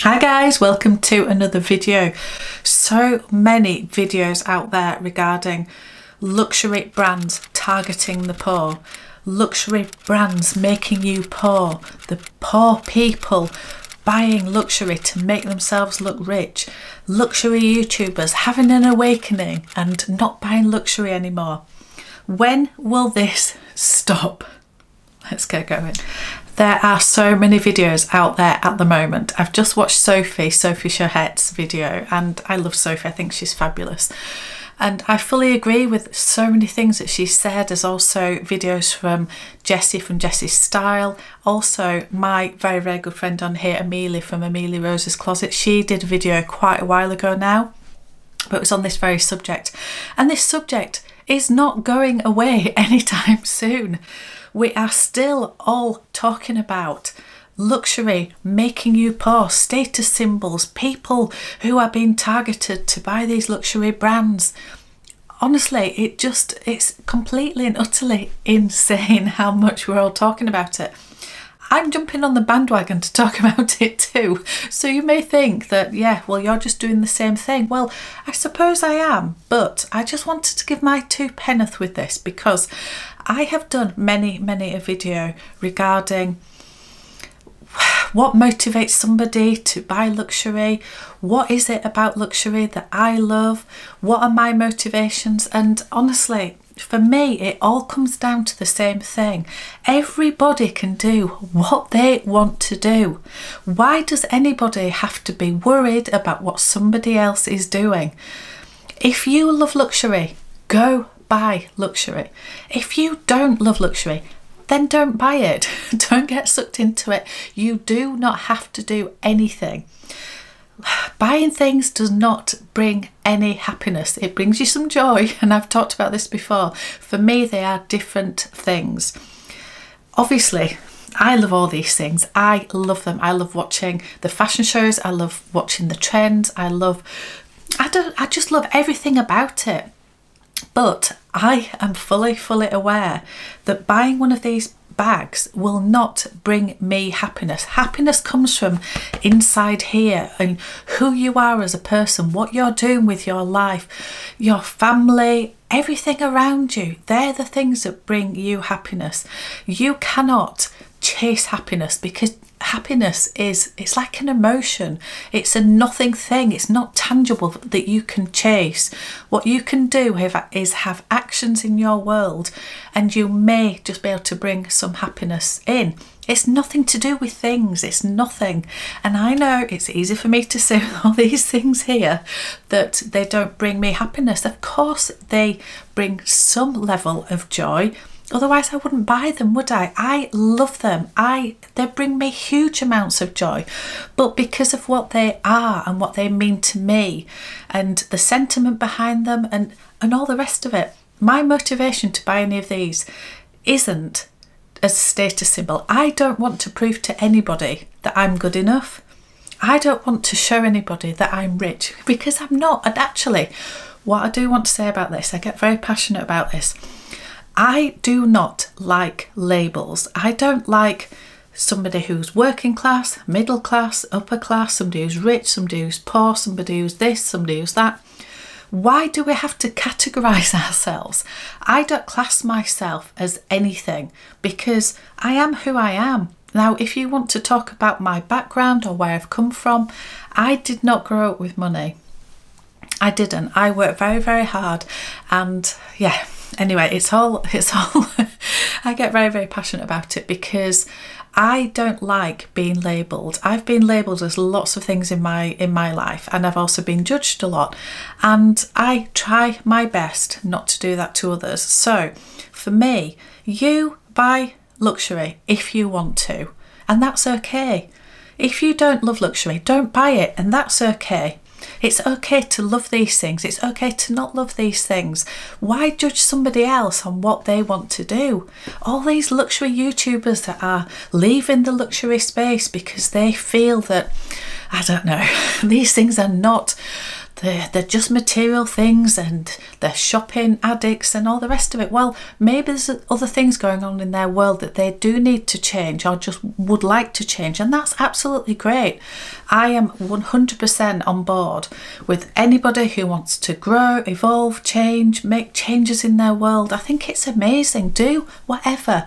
Hi guys, welcome to another video. So many videos out there regarding luxury brands targeting the poor, luxury brands making you poor, the poor people buying luxury to make themselves look rich, luxury YouTubers having an awakening and not buying luxury anymore. When will this stop? Let's get going. There are so many videos out there at the moment. I've just watched Sophie Chohet's video, and I love Sophie. I think she's fabulous. And I fully agree with so many things that she said. There's also videos from Jessie from Jessie's Style. Also, my very, very good friend on here, Amelia from Amelia Rose's Closet. She did a video quite a while ago now, but it was on this very subject. And this subject is not going away anytime soon. We are still all talking about luxury making you poor, status symbols, people who are being targeted to buy these luxury brands. Honestly, it's completely and utterly insane how much we're all talking about it. I'm jumping on the bandwagon to talk about it too. So you may think that, yeah, well, you're just doing the same thing. Well, I suppose I am, but I just wanted to give my two penneth with this because I have done many a video regarding what motivates somebody to buy luxury, what is it about luxury that I love, what are my motivations, and honestly, for me, it all comes down to the same thing. Everybody can do what they want to do. Why does anybody have to be worried about what somebody else is doing? If you love luxury, go buy luxury. If you don't love luxury, then don't buy it. Don't get sucked into it. You do not have to do anything. Buying things does not bring any happiness. It brings you some joy, and I've talked about this before. For me, they are different things. Obviously, I love all these things. I love them. I love watching the fashion shows. I love watching the trends. I just love everything about it. But I am fully aware that buying one of these bags will not bring me happiness. Happiness comes from inside here, and who you are as a person, what you're doing with your life, your family, everything around you. They're the things that bring you happiness. You cannot chase happiness because happiness it's like an emotion. It's a nothing thing. It's not tangible that you can chase. What you can do is have actions in your world, and you may just be able to bring some happiness in. It's nothing to do with things. It's nothing. And I know it's easy for me to say all these things here that they don't bring me happiness. Of course they bring some level of joy. Otherwise I wouldn't buy them, would I? I love them. They bring me huge amounts of joy. But because of what they are and what they mean to me and the sentiment behind them and all the rest of it, my motivation to buy any of these isn't as a status symbol. I don't want to prove to anybody that I'm good enough. I don't want to show anybody that I'm rich, because I'm not. And actually, what I do want to say about this, I get very passionate about this. I do not like labels. I don't like somebody who's working class, middle class, upper class, somebody who's rich, somebody who's poor, somebody who's this, somebody who's that. Why do we have to categorise ourselves? I don't class myself as anything because I am who I am. Now, if you want to talk about my background or where I've come from, I did not grow up with money. I didn't. I worked very hard, and yeah. Anyway, it's all I get very passionate about it because I don't like being labelled. I've been labelled as lots of things in my life, and I've also been judged a lot, and I try my best not to do that to others. So for me, you buy luxury if you want to, and that's okay. If you don't love luxury, don't buy it, and that's okay. It's okay to love these things. It's okay to not love these things. Why judge somebody else on what they want to do? All these luxury YouTubers that are leaving the luxury space because they feel that, I don't know, these things are not they're just material things and they're shopping addicts and all the rest of it. Well, maybe there's other things going on in their world that they do need to change or just would like to change, and that's absolutely great. I am 100% on board with anybody who wants to grow, evolve, change, make changes in their world. I think it's amazing. Do whatever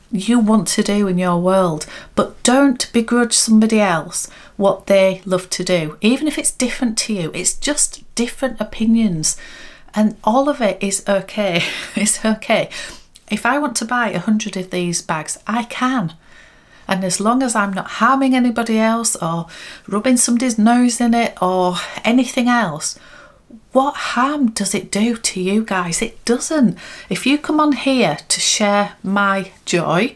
you want to do in your world, but don't begrudge somebody else what they love to do, even if it's different to you. It's just different opinions, and all of it is okay. It's okay. If I want to buy 100 of these bags, I can, and as long as I'm not harming anybody else or rubbing somebody's nose in it or anything else, what harm does it do to you guys? It doesn't. If you come on here to share my joy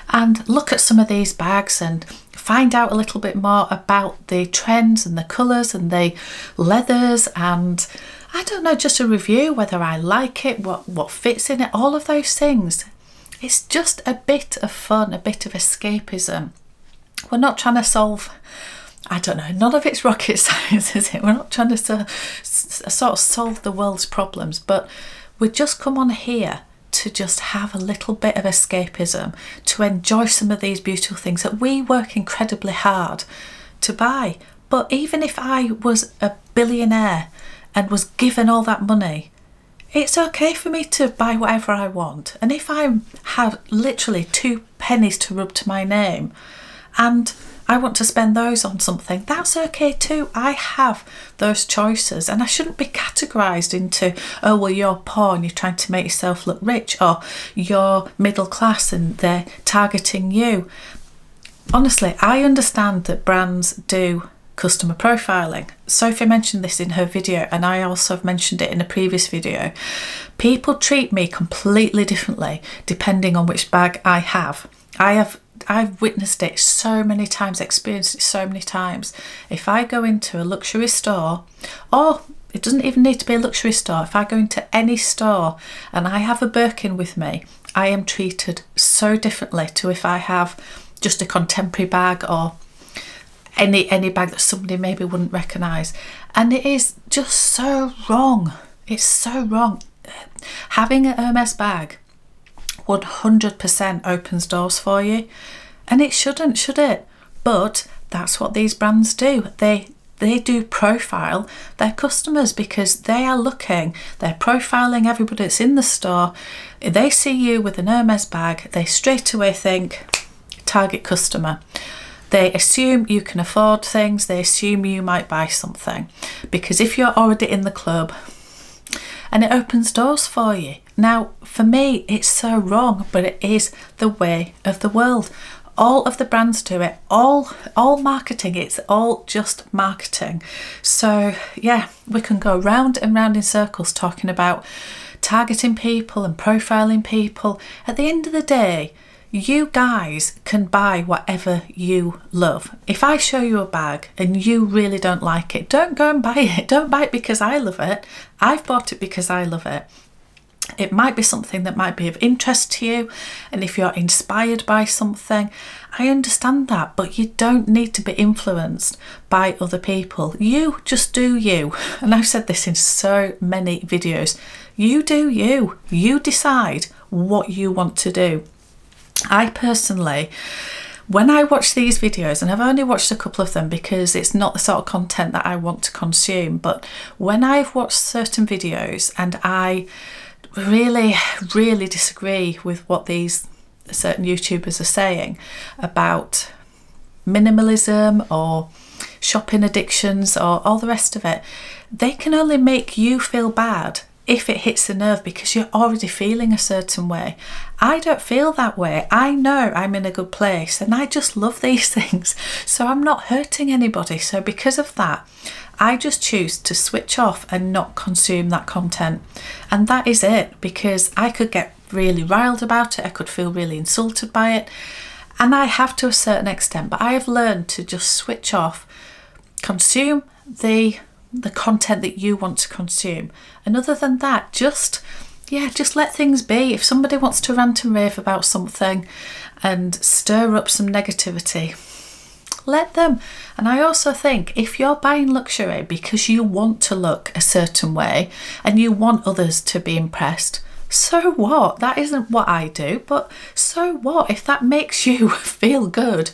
and look at some of these bags and find out a little bit more about the trends and the colours and the leathers, and I don't know, just a review whether I like it, what fits in it, all of those things. It's just a bit of fun, a bit of escapism. We're not trying to solve, I don't know, none of it's rocket science, is it? We're not trying to sort of solve the world's problems, but we just come on here to just have a little bit of escapism, to enjoy some of these beautiful things that we work incredibly hard to buy. But even if I was a billionaire and was given all that money, it's okay for me to buy whatever I want. And if I have literally 2 pennies to rub to my name and I want to spend those on something, that's okay too. I have those choices, and I shouldn't be categorised into, oh well, you're poor and you're trying to make yourself look rich, or you're middle class and they're targeting you. Honestly, I understand that brands do customer profiling. Sophie mentioned this in her video, and I also have mentioned it in a previous video. People treat me completely differently depending on which bag I have. I've witnessed it so many times, experienced it so many times. If I go into a luxury store, or it doesn't even need to be a luxury store, if I go into any store and I have a Birkin with me, I am treated so differently to if I have just a contemporary bag or any bag that somebody maybe wouldn't recognise. And it is just so wrong. It's so wrong. Having an Hermes bag 100% opens doors for you, and it shouldn't, should it? But that's what these brands do. They do profile their customers, because they are looking, they're profiling everybody that's in the store. If they see you with an Hermes bag, they straight away think target customer. They assume you can afford things, they assume you might buy something, because if you're already in the club, and it opens doors for you. Now, for me, it's so wrong, but it is the way of the world. All of the brands do it, all marketing, it's all just marketing. So yeah, we can go round and round in circles talking about targeting people and profiling people. At the end of the day, you guys can buy whatever you love. If I show you a bag and you really don't like it, don't go and buy it. Don't buy it because I love it. I've bought it because I love it. It might be something that might be of interest to you, and if you're inspired by something, I understand that, but you don't need to be influenced by other people. You just do you. And I've said this in so many videos. You do you. You decide what you want to do. I personally, when I watch these videos, and I've only watched a couple of them because it's not the sort of content that I want to consume, but when I've watched certain videos and I really disagree with what these certain YouTubers are saying about minimalism or shopping addictions or all the rest of it, they can only make you feel bad if it hits the nerve, because you're already feeling a certain way. I don't feel that way. I know I'm in a good place and I just love these things, so I'm not hurting anybody. So because of that, I just choose to switch off and not consume that content, and that is it, because I could get really riled about it, I could feel really insulted by it, and I have to a certain extent, but I have learned to just switch off, consume the content that you want to consume, and other than that, just let things be. If somebody wants to rant and rave about something and stir up some negativity, let them. And I also think if you're buying luxury because you want to look a certain way and you want others to be impressed, so what? That isn't what I do, but so what? If that makes you feel good,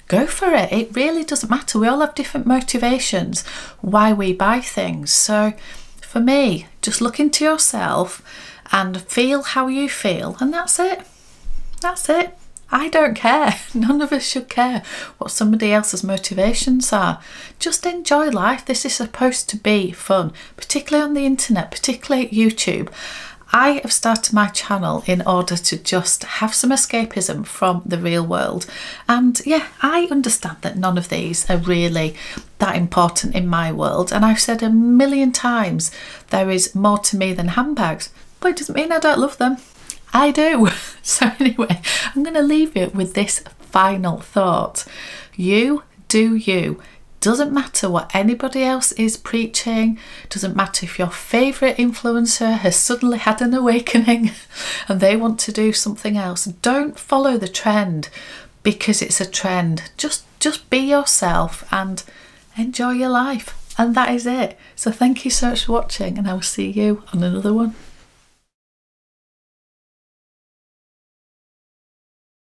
go for it. It really doesn't matter. We all have different motivations why we buy things. So for me, just look into yourself and feel how you feel, and that's it. That's it. I don't care. None of us should care what somebody else's motivations are. Just enjoy life. This is supposed to be fun, particularly on the internet, particularly YouTube. I have started my channel in order to just have some escapism from the real world. And yeah, I understand that none of these are really that important in my world. And I've said a million times, there is more to me than handbags, but it doesn't mean I don't love them. I do. So anyway, I'm going to leave you with this final thought. You do you. Doesn't matter what anybody else is preaching. Doesn't matter if your favourite influencer has suddenly had an awakening and they want to do something else. Don't follow the trend because it's a trend. Just be yourself and enjoy your life. And that is it. So thank you so much for watching, and I will see you on another one.